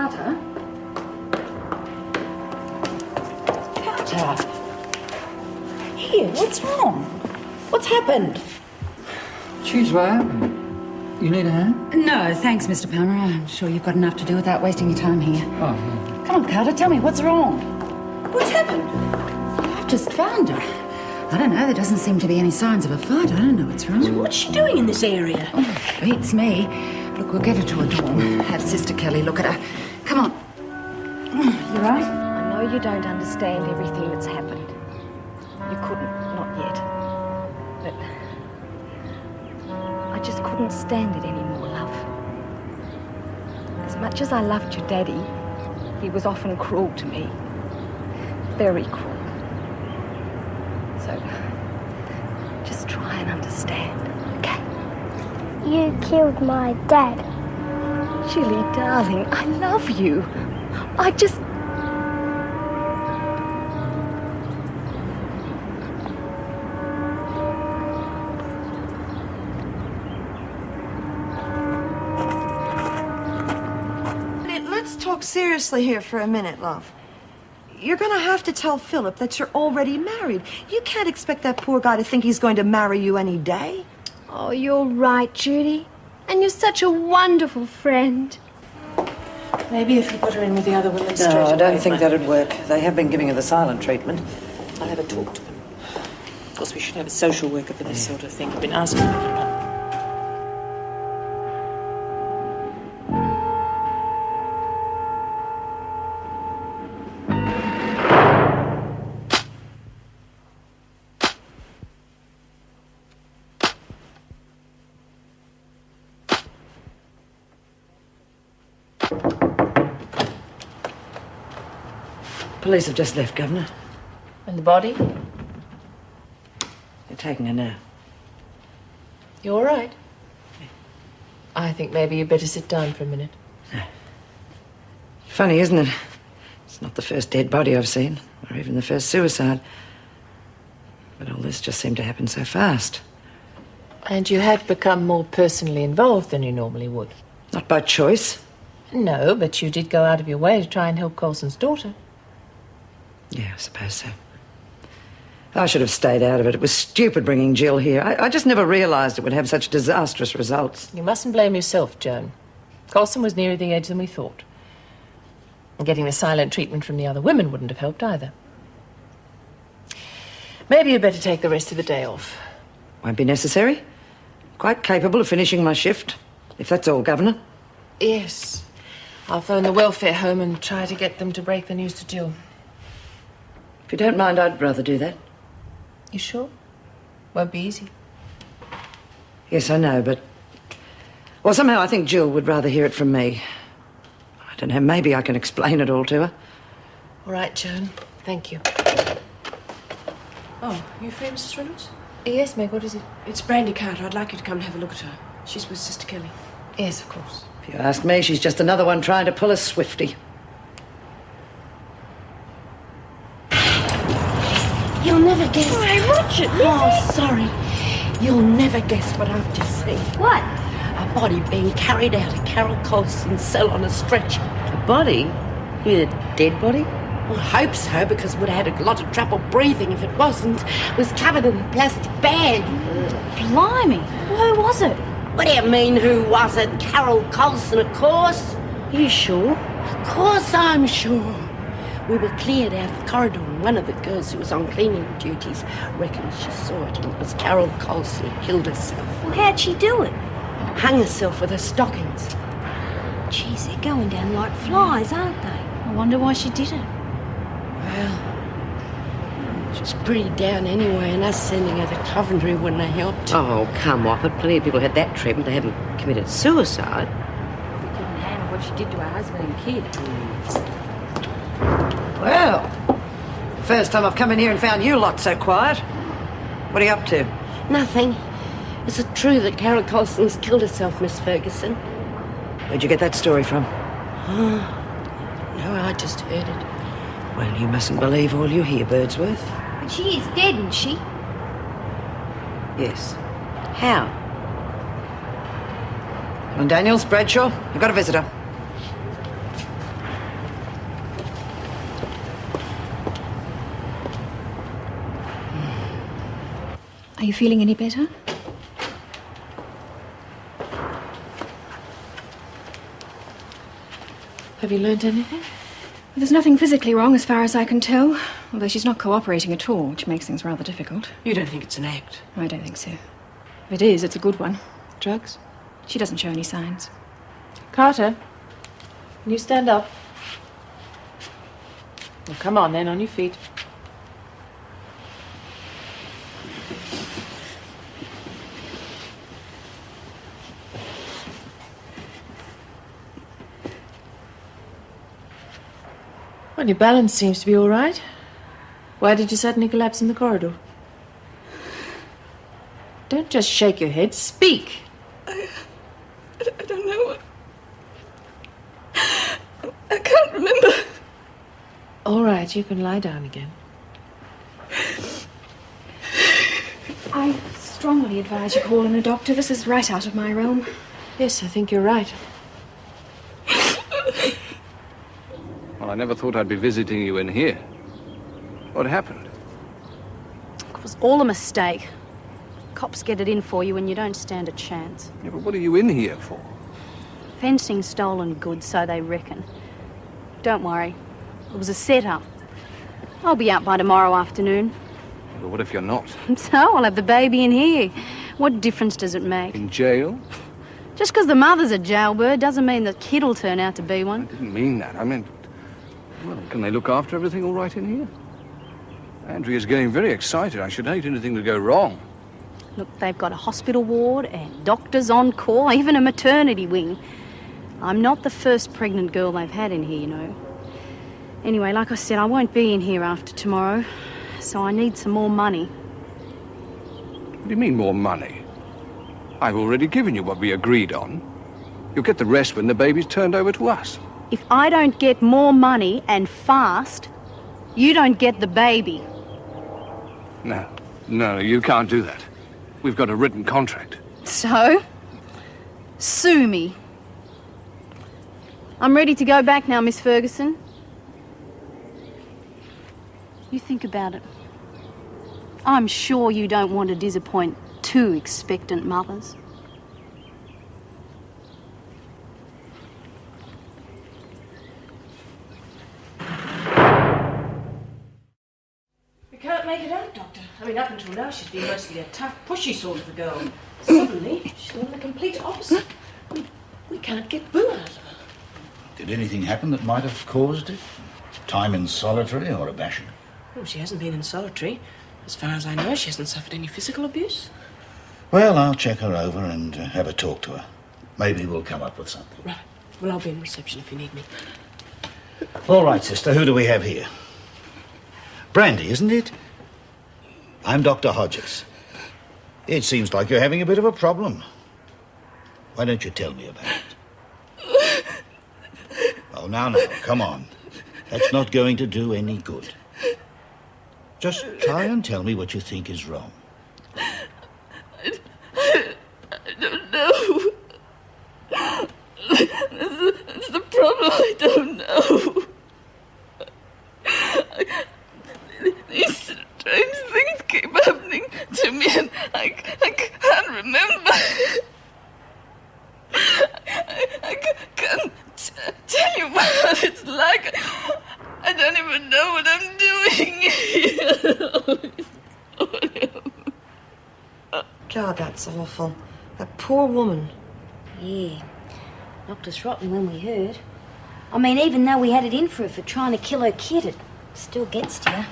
Carter? Carter? Here, what's wrong? What's happened? Jeez, what happened? You need a hand? No, thanks, Mr. Palmer. I'm sure you've got enough to do without wasting your time here. Oh, yeah. Come on, Carter, tell me, what's wrong? What's happened? I've just found her. I don't know, there doesn't seem to be any signs of a fight. I don't know what's wrong. So what's she doing in this area? Oh, beats me. Look, we'll get her to a dorm. Have Sister Kelly look at her. Come on. You right? I know you don't understand everything that's happened. You couldn't, not yet. But I just couldn't stand it anymore, love. As much as I loved your daddy, he was often cruel to me. Very cruel. So, just try and understand, okay? You killed my dad. Jilly, darling, I love you. I just... Let's talk seriously here for a minute, love. You're gonna have to tell Philip that you're already married. You can't expect that poor guy to think he's going to marry you any day. Oh, you're right, Judy. And you're such a wonderful friend. Maybe if you put her in with the other women straight No, I away, don't it think might that'd be work. They have been giving her the silent treatment. I'll have a talk to them. Of course, we should have a social worker for this sort of thing. I've been asking them about it. Police have just left, Governor. And the body? They're taking her now. You all right? I think maybe you better sit down for a minute. Funny, isn't it? It's not the first dead body I've seen, or even the first suicide. But all this just seemed to happen so fast. And you had become more personally involved than you normally would. Not by choice. No, but you did go out of your way to try and help Colson's daughter. Yeah, I suppose so. I should have stayed out of it. It was stupid bringing Jill here. I just never realised it would have such disastrous results. You mustn't blame yourself, Joan. Colson was nearer the edge than we thought. And getting the silent treatment from the other women wouldn't have helped either. Maybe you'd better take the rest of the day off. Won't be necessary. Quite capable of finishing my shift, if that's all, Governor. Yes. I'll phone the welfare home and try to get them to break the news to Jill. If you don't mind, I'd rather do that. You sure? Won't be easy. Yes, I know, but... Well, somehow I think Jill would rather hear it from me. I don't know, maybe I can explain it all to her. All right, Joan. Thank you. Oh, you free, Mrs. Reynolds? Yes, Meg, what is it? It's Brandy Carter. I'd like you to come and have a look at her. She's with Sister Kelly. Yes, of course. If you ask me, she's just another one trying to pull a Swifty. You'll never guess. Hey, Roger, oh, sorry. You'll never guess what I've just seen. What? A body being carried out of Carol Colson's cell on a stretcher. A body? You mean a dead body? Well, I hope so, because would have had a lot of trouble breathing if it wasn't. It was covered in a plastic bag. Blimey. Well, who was it? What do you mean, who was it? Carol Colson, of course. You sure? Of course I'm sure. We were cleared out of the corridor, and one of the girls who was on cleaning duties reckoned she saw it, and it was Carol Colson who killed herself. Well, how'd she do it? Hung herself with her stockings. Geez, they're going down like flies, aren't they? I wonder why she did it. Well, she was pretty down anyway, and us sending her to Coventry wouldn't have helped. Oh, come off it. Plenty of people had that treatment. They haven't committed suicide. We couldn't handle what she did to her husband and kid. Well, first time I've come in here and found you lot so quiet. What are you up to? Nothing. Is it true that Carol Colson's killed herself, Miss Ferguson? Where'd you get that story from? No, I just heard it. Well, you mustn't believe all you hear, Birdsworth. But she is dead, isn't she? Yes. How? Come on, Daniels, Bradshaw, you've got a visitor. Are you feeling any better? Have you learned anything? There's nothing physically wrong as far as I can tell, although she's not cooperating at all, which makes things rather difficult. You don't think it's an act? I don't think so. If it is, it's a good one. Drugs? She doesn't show any signs. Carter, can you stand up? Well, come on then, on your feet. Well, your balance seems to be all right. Why did you suddenly collapse in the corridor? Don't just shake your head. Speak. I don't know. I can't remember. All right, you can lie down again. I strongly advise you call in a doctor. This is right out of my realm. Yes, I think you're right. Well, I never thought I'd be visiting you in here. What happened? It was all a mistake. Cops get it in for you and you don't stand a chance. Yeah, but what are you in here for? Fencing stolen goods, so they reckon. Don't worry. It was a setup. I'll be out by tomorrow afternoon. But what if you're not? So I'll have the baby in here. What difference does it make? In jail? Just because the mother's a jailbird doesn't mean the kid'll turn out to be one. I didn't mean that. I meant, well, can they look after everything all right in here? Andrea's getting very excited. I should hate anything to go wrong. Look, they've got a hospital ward and doctors on call, even a maternity wing. I'm not the first pregnant girl they've had in here, you know. Anyway, like I said, I won't be in here after tomorrow, so I need some more money. What do you mean, more money? I've already given you what we agreed on. You'll get the rest when the baby's turned over to us. If I don't get more money and fast, you don't get the baby. No, you can't do that. We've got a written contract. So? Sue me. I'm ready to go back now, Miss Ferguson. You think about it. I'm sure you don't want to disappoint two expectant mothers. We can't make it out, Doctor. I mean, up until now, she's been mostly a tough, pushy sort of a girl. Suddenly, she's done the complete opposite. We can't get boo out of her. Did anything happen that might have caused it? Time in solitary or a bashing? Oh, she hasn't been in solitary. As far as I know, she hasn't suffered any physical abuse. Well, I'll check her over and have a talk to her. Maybe we'll come up with something. Right. Well, I'll be in reception if you need me. All right, sister, who do we have here? Brandy, isn't it? I'm Dr. Hodges. It seems like you're having a bit of a problem. Why don't you tell me about it? Oh, now, come on. That's not going to do any good. Just try and tell me what you think is wrong. I don't know. That's the problem. I don't know. These strange things keep happening to me, and I can't remember. I can't tell you what it's like. I don't even know what I'm doing here. God, that's awful. That poor woman. Yeah. Knocked us rotten when we heard. I mean, even though we had it in for her for trying to kill her kid, it still gets to you.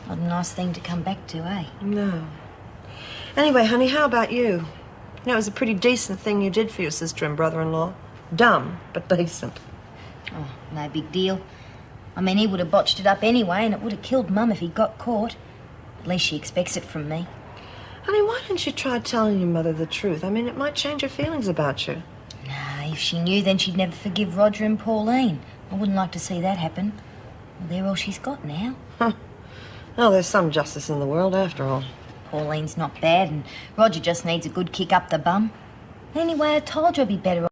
Not a nice thing to come back to, eh? No. Anyway, honey, how about you? You know, it was a pretty decent thing you did for your sister and brother-in-law. Dumb, but decent. Oh, no big deal. I mean, he would have botched it up anyway, and it would have killed Mum if he got caught. At least she expects it from me. Honey, why don't you try telling your mother the truth? I mean, it might change her feelings about you. Nah, if she knew, then she'd never forgive Roger and Pauline. I wouldn't like to see that happen. Well, they're all she's got now. Huh. Oh, there's some justice in the world, after all. Pauline's not bad, and Roger just needs a good kick up the bum. Anyway, I told you I'd be better off.